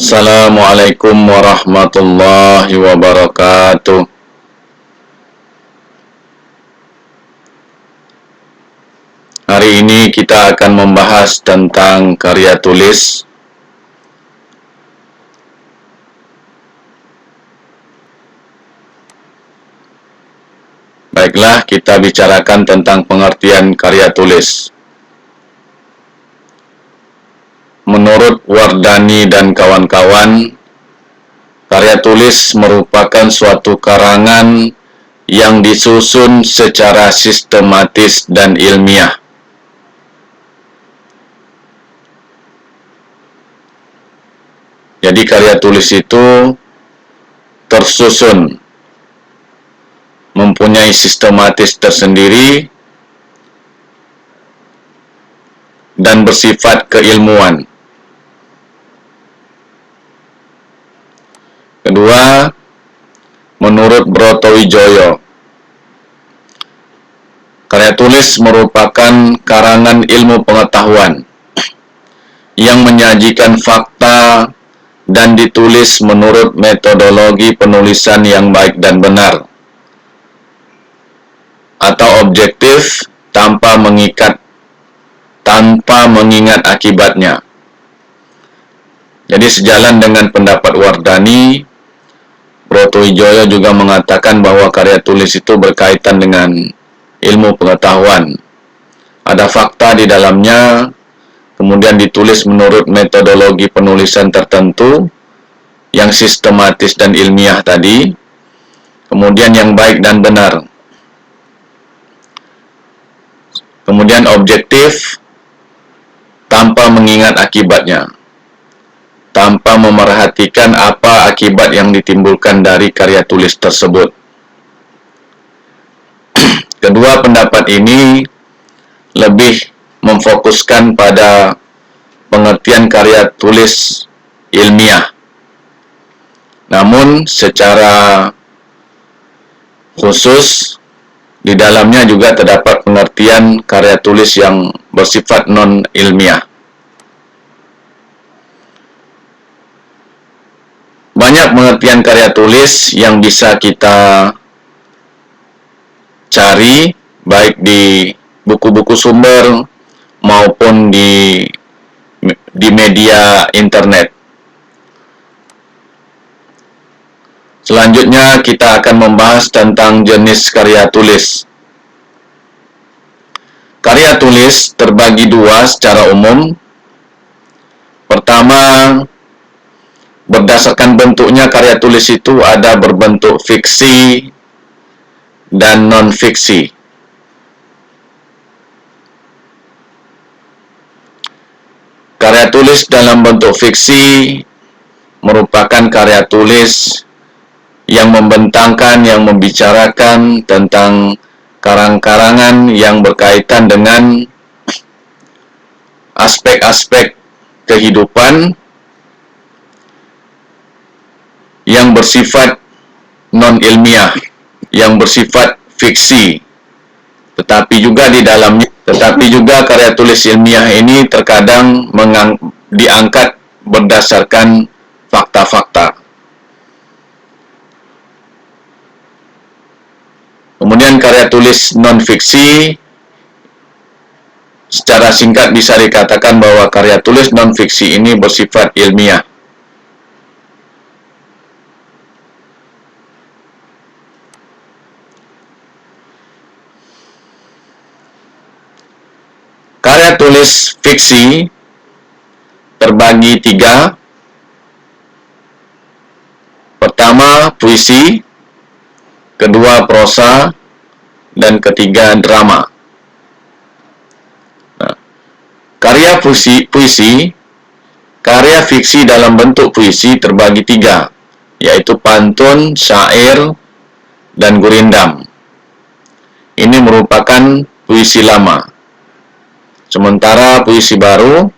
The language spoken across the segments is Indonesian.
Assalamualaikum warahmatullahi wabarakatuh. Hari ini kita akan membahas tentang karya tulis. Baiklah, kita bicarakan tentang pengertian karya tulis. Menurut Wardani dan kawan-kawan, karya tulis merupakan suatu karangan yang disusun secara sistematis dan ilmiah. Jadi karya tulis itu tersusun, mempunyai sistematis tersendiri, dan bersifat keilmuan. Kedua, menurut Brotowijoyo, karya tulis merupakan karangan ilmu pengetahuan yang menyajikan fakta dan ditulis menurut metodologi penulisan yang baik dan benar, atau objektif tanpa mengingat akibatnya. Jadi sejalan dengan pendapat Wardani, Brotowijoyo juga mengatakan bahwa karya tulis itu berkaitan dengan ilmu pengetahuan. Ada fakta di dalamnya, kemudian ditulis menurut metodologi penulisan tertentu yang sistematis dan ilmiah tadi, kemudian yang baik dan benar. Kemudian objektif tanpa mengingat akibatnya, tanpa memerhatikan apa akibat yang ditimbulkan dari karya tulis tersebut. Kedua pendapat ini lebih memfokuskan pada pengertian karya tulis ilmiah. Namun secara khusus di dalamnya juga terdapat pengertian karya tulis yang bersifat non-ilmiah. Banyak pengertian karya tulis yang bisa kita cari, baik di buku-buku sumber maupun di media internet. Selanjutnya kita akan membahas tentang jenis karya tulis. Karya tulis terbagi dua secara umum. Pertama, berdasarkan bentuknya karya tulis itu ada berbentuk fiksi dan non-fiksi. Karya tulis dalam bentuk fiksi merupakan karya tulis yang membentangkan, yang membicarakan tentang karang-karangan yang berkaitan dengan aspek-aspek kehidupan yang bersifat non-ilmiah, yang bersifat fiksi. Tetapi juga karya tulis ilmiah ini terkadang diangkat berdasarkan fakta-fakta. Kemudian karya tulis non-fiksi, secara singkat bisa dikatakan bahwa karya tulis non-fiksi ini bersifat ilmiah. Karya tulis fiksi terbagi tiga. Pertama, puisi, kedua, prosa, dan ketiga, drama. Nah, karya puisi, karya fiksi dalam bentuk puisi terbagi tiga, yaitu pantun, syair, dan gurindam. Ini merupakan puisi lama. Sementara puisi baru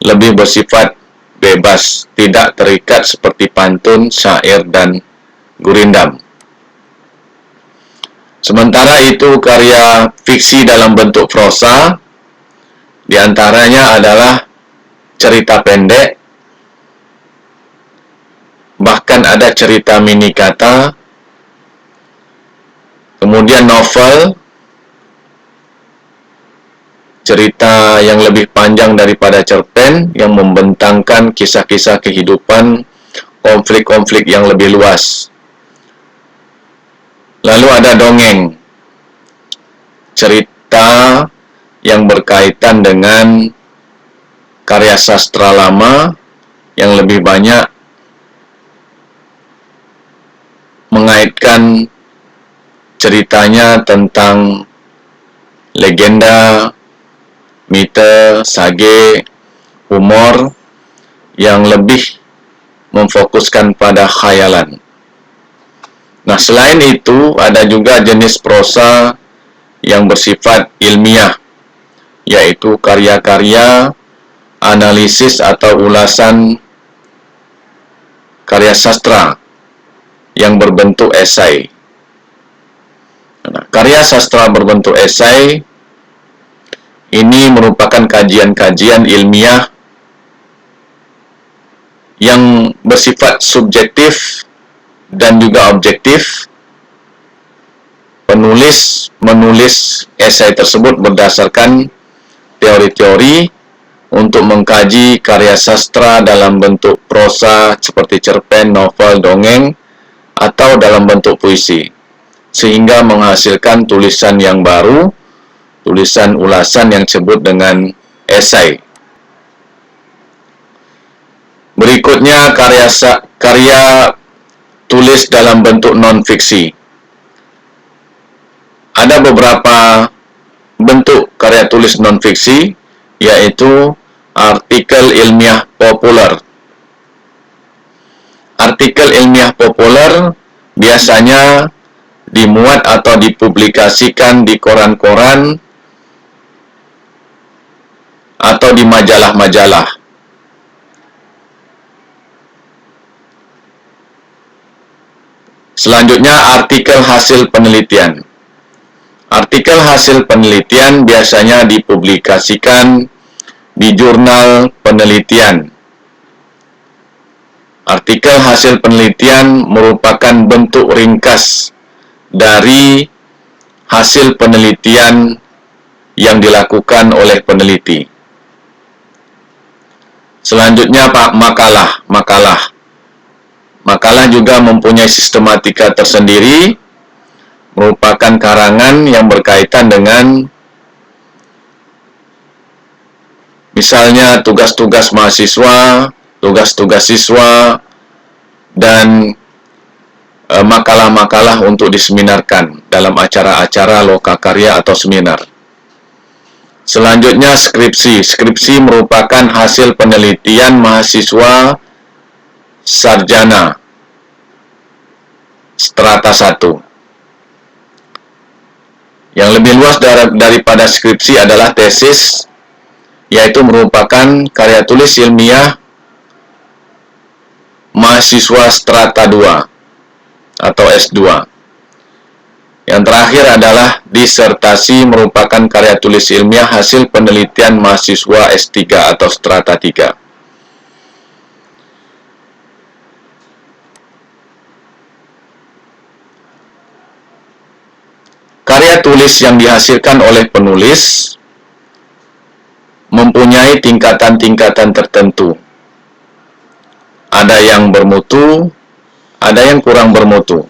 lebih bersifat bebas, tidak terikat seperti pantun, syair, dan gurindam. Sementara itu karya fiksi dalam bentuk prosa, diantaranya adalah cerita pendek, bahkan ada cerita mini kata, kemudian novel, cerita yang lebih panjang daripada cerpen yang membentangkan kisah-kisah kehidupan, konflik-konflik yang lebih luas. Lalu ada dongeng, cerita yang berkaitan dengan karya sastra lama yang lebih banyak mengaitkan ceritanya tentang legenda, mite, sage, humor yang lebih memfokuskan pada khayalan. Nah, selain itu ada juga jenis prosa yang bersifat ilmiah, yaitu karya-karya analisis atau ulasan karya sastra yang berbentuk esai. Nah, karya sastra berbentuk esai ini merupakan kajian-kajian ilmiah yang bersifat subjektif dan juga objektif. Penulis menulis esai tersebut berdasarkan teori-teori untuk mengkaji karya sastra dalam bentuk prosa seperti cerpen, novel, dongeng, atau dalam bentuk puisi, sehingga menghasilkan tulisan yang baru, tulisan ulasan yang disebut dengan esai. Berikutnya karya tulis dalam bentuk non-fiksi. Ada beberapa bentuk karya tulis non-fiksi, yaitu artikel ilmiah populer. Artikel ilmiah populer biasanya dimuat atau dipublikasikan di koran-koran atau di majalah-majalah. Selanjutnya, artikel hasil penelitian. Artikel hasil penelitian biasanya dipublikasikan di jurnal penelitian. Artikel hasil penelitian merupakan bentuk ringkas dari hasil penelitian yang dilakukan oleh peneliti. Selanjutnya, makalah. Makalah juga mempunyai sistematika tersendiri, merupakan karangan yang berkaitan dengan misalnya tugas-tugas mahasiswa, tugas-tugas siswa, dan makalah-makalah untuk diseminarkan dalam acara-acara lokakarya atau seminar. Selanjutnya, skripsi. Skripsi merupakan hasil penelitian mahasiswa sarjana strata 1. Yang lebih luas daripada skripsi adalah tesis, yaitu merupakan karya tulis ilmiah mahasiswa strata 2 atau S2. Yang terakhir adalah disertasi, merupakan karya tulis ilmiah hasil penelitian mahasiswa S3 atau strata 3. Karya tulis yang dihasilkan oleh penulis mempunyai tingkatan-tingkatan tertentu. Ada yang bermutu, ada yang kurang bermutu.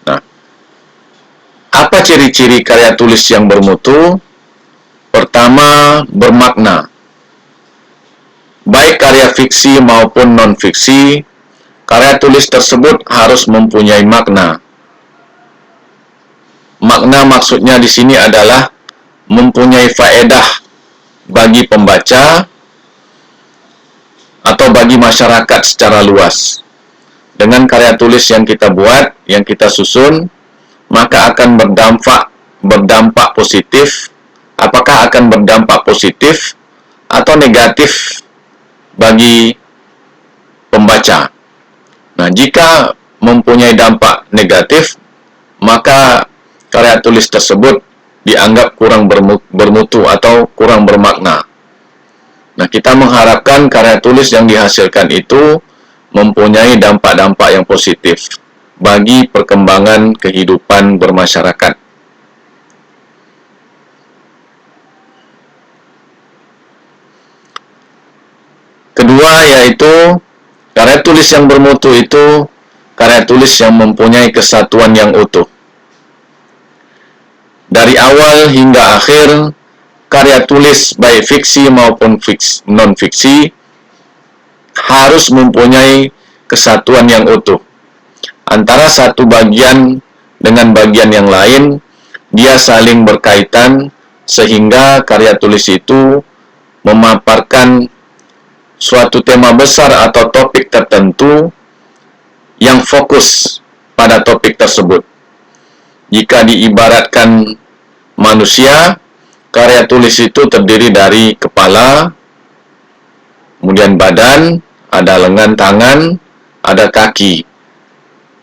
Nah, apa ciri-ciri karya tulis yang bermutu? Pertama, bermakna. Baik karya fiksi maupun non-fiksi, karya tulis tersebut harus mempunyai makna. Makna maksudnya di sini adalah mempunyai faedah bagi pembaca atau bagi masyarakat secara luas. Dengan karya tulis yang kita buat, yang kita susun, maka akan berdampak positif. Apakah akan berdampak positif atau negatif bagi pembaca? Nah, jika mempunyai dampak negatif, maka karya tulis tersebut dianggap kurang bermutu atau kurang bermakna. Nah, kita mengharapkan karya tulis yang dihasilkan itu mempunyai dampak-dampak yang positif bagi perkembangan kehidupan bermasyarakat. Kedua yaitu karya tulis yang bermutu itu karya tulis yang mempunyai kesatuan yang utuh. Dari awal hingga akhir, karya tulis baik fiksi maupun non-fiksi harus mempunyai kesatuan yang utuh. Antara satu bagian dengan bagian yang lain, dia saling berkaitan sehingga karya tulis itu memaparkan suatu tema besar atau topik tertentu yang fokus pada topik tersebut. Jika diibaratkan manusia, karya tulis itu terdiri dari kepala, kemudian badan, ada lengan tangan, ada kaki.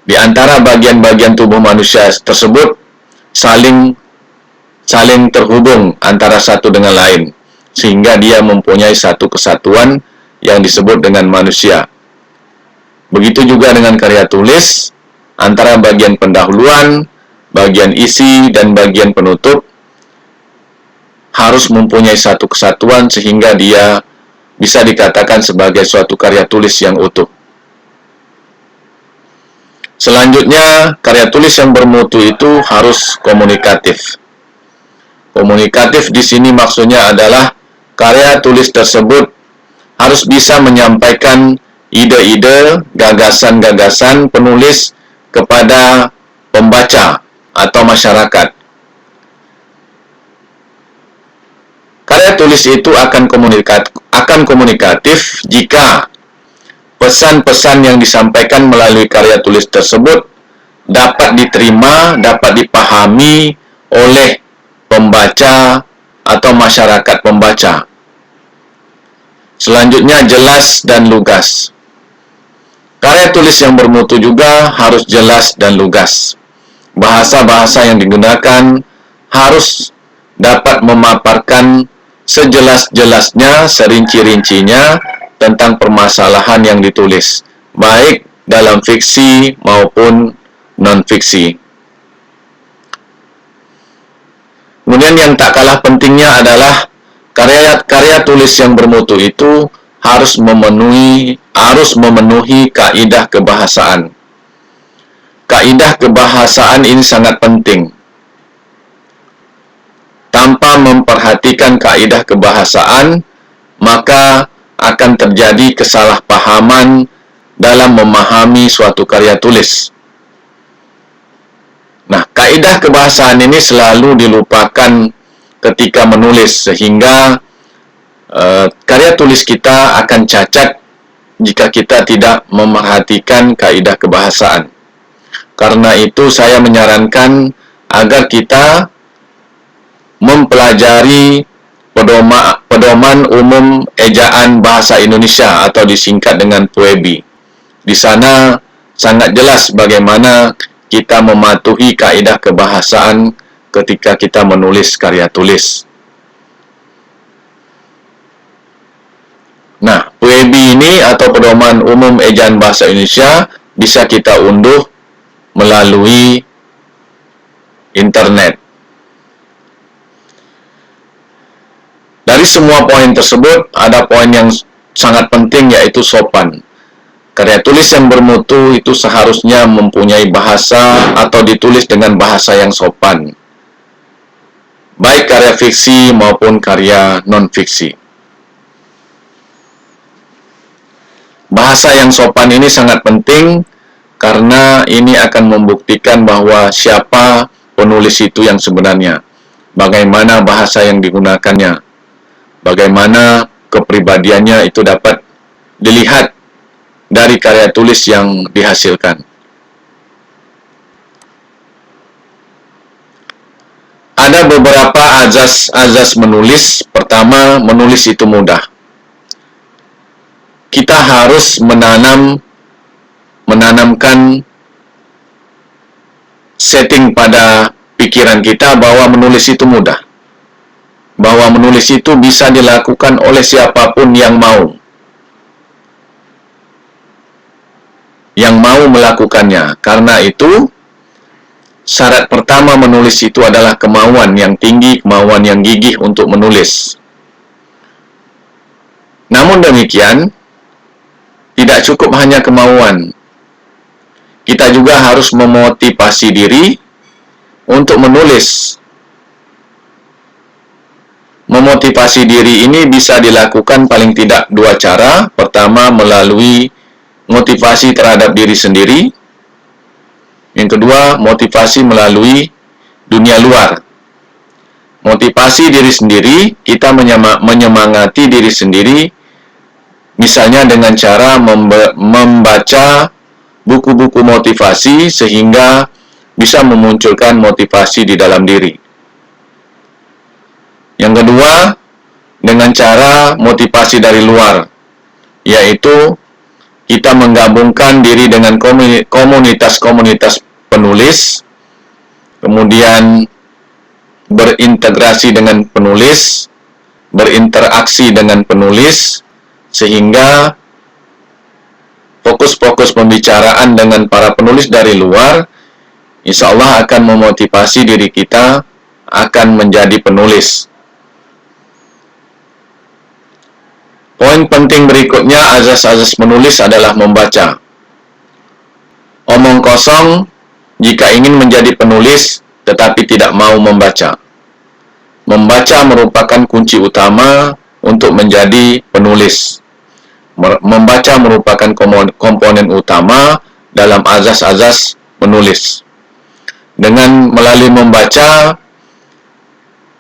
Di antara bagian-bagian tubuh manusia tersebut saling terhubung antara satu dengan lain, sehingga dia mempunyai satu kesatuan yang disebut dengan manusia. Begitu juga dengan karya tulis, antara bagian pendahuluan, bagian isi, dan bagian penutup harus mempunyai satu kesatuan sehingga dia bisa dikatakan sebagai suatu karya tulis yang utuh. Selanjutnya, karya tulis yang bermutu itu harus komunikatif. Komunikatif di sini maksudnya adalah karya tulis tersebut harus bisa menyampaikan ide-ide, gagasan-gagasan penulis kepada pembaca atau masyarakat. Karya tulis itu akan komunikatif jika pesan-pesan yang disampaikan melalui karya tulis tersebut dapat diterima, dapat dipahami oleh pembaca atau masyarakat pembaca. Selanjutnya, jelas dan lugas. Karya tulis yang bermutu juga harus jelas dan lugas. Bahasa-bahasa yang digunakan harus dapat memaparkan sejelas-jelasnya, serinci-rincinya tentang permasalahan yang ditulis, baik dalam fiksi maupun non-fiksi. Kemudian yang tak kalah pentingnya adalah karya tulis yang bermutu itu harus memenuhi kaidah kebahasaan. Kaidah kebahasaan ini sangat penting. Tanpa memperhatikan kaidah kebahasaan, maka akan terjadi kesalahpahaman dalam memahami suatu karya tulis. Nah, kaidah kebahasaan ini selalu dilupakan ketika menulis, sehingga karya tulis kita akan cacat jika kita tidak memerhatikan kaidah kebahasaan. Karena itu saya menyarankan agar kita mempelajari Pedoman Umum Ejaan Bahasa Indonesia atau disingkat dengan PUEBI. Di sana sangat jelas bagaimana kita mematuhi kaidah kebahasaan ketika kita menulis karya tulis. Nah, PUEBI ini atau Pedoman Umum Ejaan Bahasa Indonesia bisa kita unduh melalui internet. Dari semua poin tersebut, ada poin yang sangat penting, yaitu sopan. Karya tulis yang bermutu itu seharusnya mempunyai bahasa atau ditulis dengan bahasa yang sopan, baik karya fiksi maupun karya non-fiksi. Bahasa yang sopan ini sangat penting karena ini akan membuktikan bahwa siapa penulis itu yang sebenarnya, bagaimana bahasa yang digunakannya, bagaimana kepribadiannya itu dapat dilihat dari karya tulis yang dihasilkan. Ada beberapa azas menulis. Pertama, menulis itu mudah. Kita harus menanamkan setting pada pikiran kita bahwa menulis itu mudah. Bahwa menulis itu bisa dilakukan oleh siapapun yang mau. yang mau melakukannya. Karena itu, syarat pertama menulis itu adalah kemauan yang tinggi, kemauan yang gigih untuk menulis. Namun demikian, tidak cukup hanya kemauan. Kita juga harus memotivasi diri untuk menulis. Memotivasi diri ini bisa dilakukan paling tidak dua cara. Pertama, melalui motivasi terhadap diri sendiri. Yang kedua, motivasi melalui dunia luar. Motivasi diri sendiri, kita menyemangati diri sendiri, misalnya dengan cara membaca buku-buku motivasi sehingga bisa memunculkan motivasi di dalam diri. Yang kedua, dengan cara motivasi dari luar, yaitu kita menggabungkan diri dengan komunitas-komunitas penulis, kemudian berintegrasi dengan penulis, berinteraksi dengan penulis, sehingga fokus-fokus pembicaraan dengan para penulis dari luar, insya Allah akan memotivasi diri kita akan menjadi penulis. Poin penting berikutnya, azas-azas menulis adalah membaca. Omong kosong jika ingin menjadi penulis tetapi tidak mau membaca. Membaca merupakan kunci utama untuk menjadi penulis. Membaca merupakan komponen utama dalam azas-azas menulis. Dengan melalui membaca,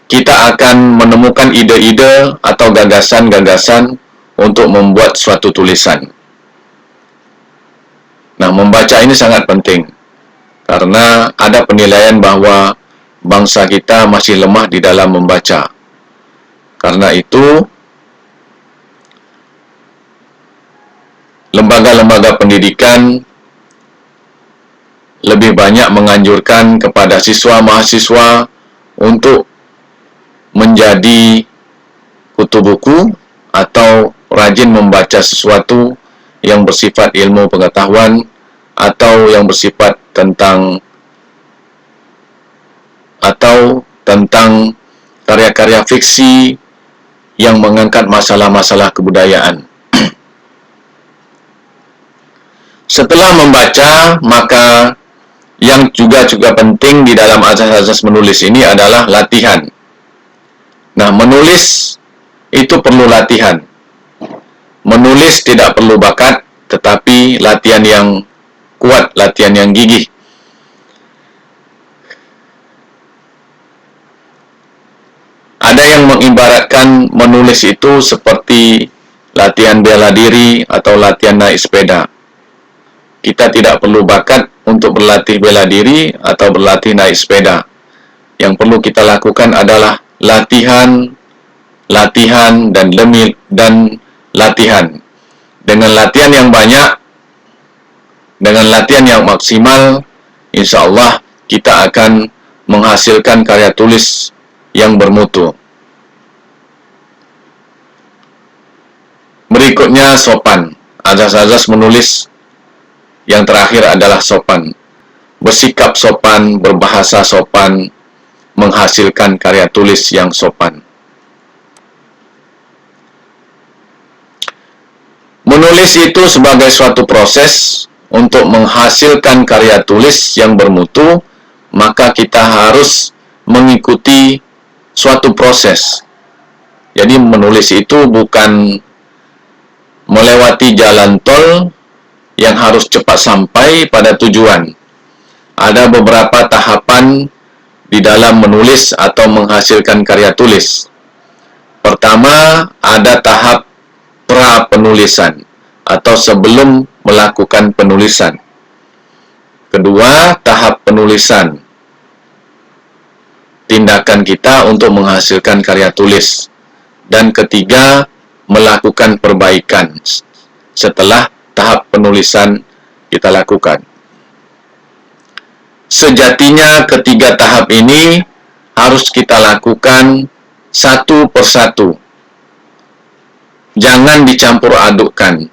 kita akan menemukan ide-ide atau gagasan-gagasan untuk membuat suatu tulisan. Nah, membaca ini sangat penting karena ada penilaian bahwa bangsa kita masih lemah di dalam membaca. Karena itu, lembaga-lembaga pendidikan lebih banyak menganjurkan kepada siswa mahasiswa untuk menjadi kutu buku atau rajin membaca sesuatu yang bersifat ilmu pengetahuan atau yang bersifat tentang karya-karya fiksi yang mengangkat masalah-masalah kebudayaan. Setelah membaca, maka yang juga penting di dalam azas-azas menulis ini adalah latihan. Nah, menulis itu perlu latihan. Menulis tidak perlu bakat, tetapi latihan yang kuat, latihan yang gigih. Ada yang mengibaratkan menulis itu seperti latihan bela diri atau latihan naik sepeda. Kita tidak perlu bakat untuk berlatih bela diri atau berlatih naik sepeda. Yang perlu kita lakukan adalah latihan, dan latihan. Dengan latihan yang banyak, dengan latihan yang maksimal, insya Allah kita akan menghasilkan karya tulis yang bermutu. Berikutnya sopan. Azas-azas menulis yang terakhir adalah sopan. Bersikap sopan, berbahasa sopan, menghasilkan karya tulis yang sopan. Menulis itu sebagai suatu proses untuk menghasilkan karya tulis yang bermutu, maka kita harus mengikuti suatu proses. Jadi menulis itu bukan melewati jalan tol yang harus cepat sampai pada tujuan. Ada beberapa tahapan di dalam menulis atau menghasilkan karya tulis. Pertama, ada tahap pra-penulisan atau sebelum melakukan penulisan. Kedua, tahap penulisan. Tindakan kita untuk menghasilkan karya tulis. Dan ketiga, melakukan perbaikan setelah tahap penulisan kita lakukan. Sejatinya ketiga tahap ini harus kita lakukan satu persatu. Jangan dicampur adukkan.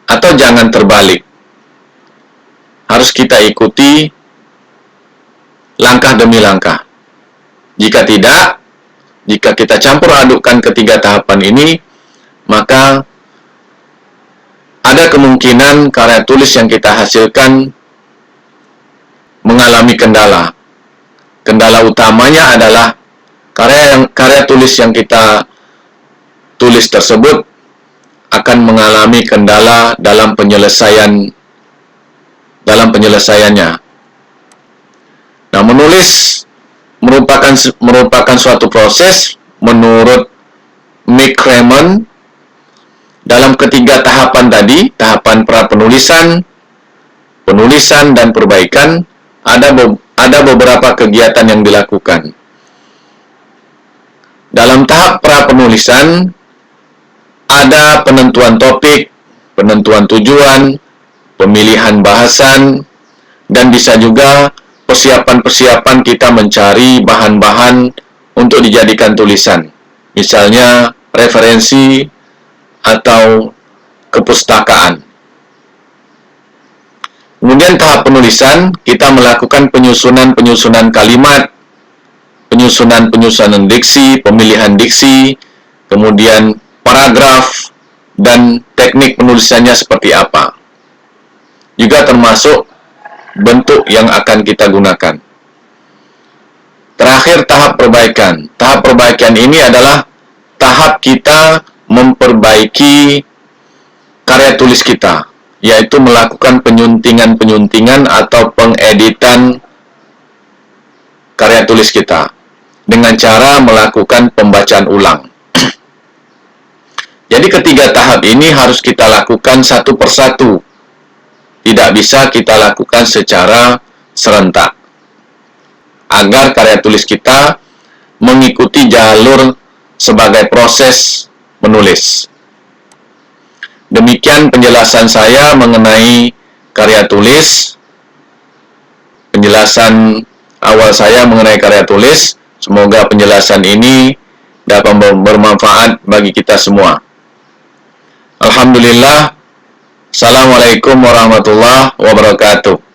atau jangan terbalik. Harus kita ikuti langkah demi langkah. Jika tidak, jika kita campur adukkan ketiga tahapan ini, maka ada kemungkinan karya tulis yang kita hasilkan mengalami kendala. Kendala utamanya adalah karya tulis yang kita tulis tersebut akan mengalami kendala dalam penyelesaiannya. Nah, menulis merupakan suatu proses menurut Mick Raymond. Dalam ketiga tahapan tadi, tahapan pra-penulisan, penulisan, dan perbaikan, ada beberapa kegiatan yang dilakukan. Dalam tahap pra-penulisan, ada penentuan topik, penentuan tujuan, pemilihan bahasan, dan bisa juga persiapan-persiapan kita mencari bahan-bahan untuk dijadikan tulisan. Misalnya, referensi atau kepustakaan. Kemudian tahap penulisan, kita melakukan penyusunan kalimat, penyusunan diksi, pemilihan diksi, kemudian paragraf, dan teknik penulisannya seperti apa. Juga termasuk bentuk yang akan kita gunakan. Terakhir, tahap perbaikan. Tahap perbaikan ini adalah tahap kita memperbaiki karya tulis kita, yaitu melakukan penyuntingan atau pengeditan karya tulis kita dengan cara melakukan pembacaan ulang. Jadi ketiga tahap ini harus kita lakukan satu persatu. Tidak bisa kita lakukan secara serentak, agar karya tulis kita mengikuti jalur sebagai proses menulis. Demikian penjelasan saya mengenai karya tulis. Penjelasan awal saya mengenai karya tulis. Semoga penjelasan ini dapat bermanfaat bagi kita semua. Alhamdulillah. Assalamualaikum warahmatullahi wabarakatuh.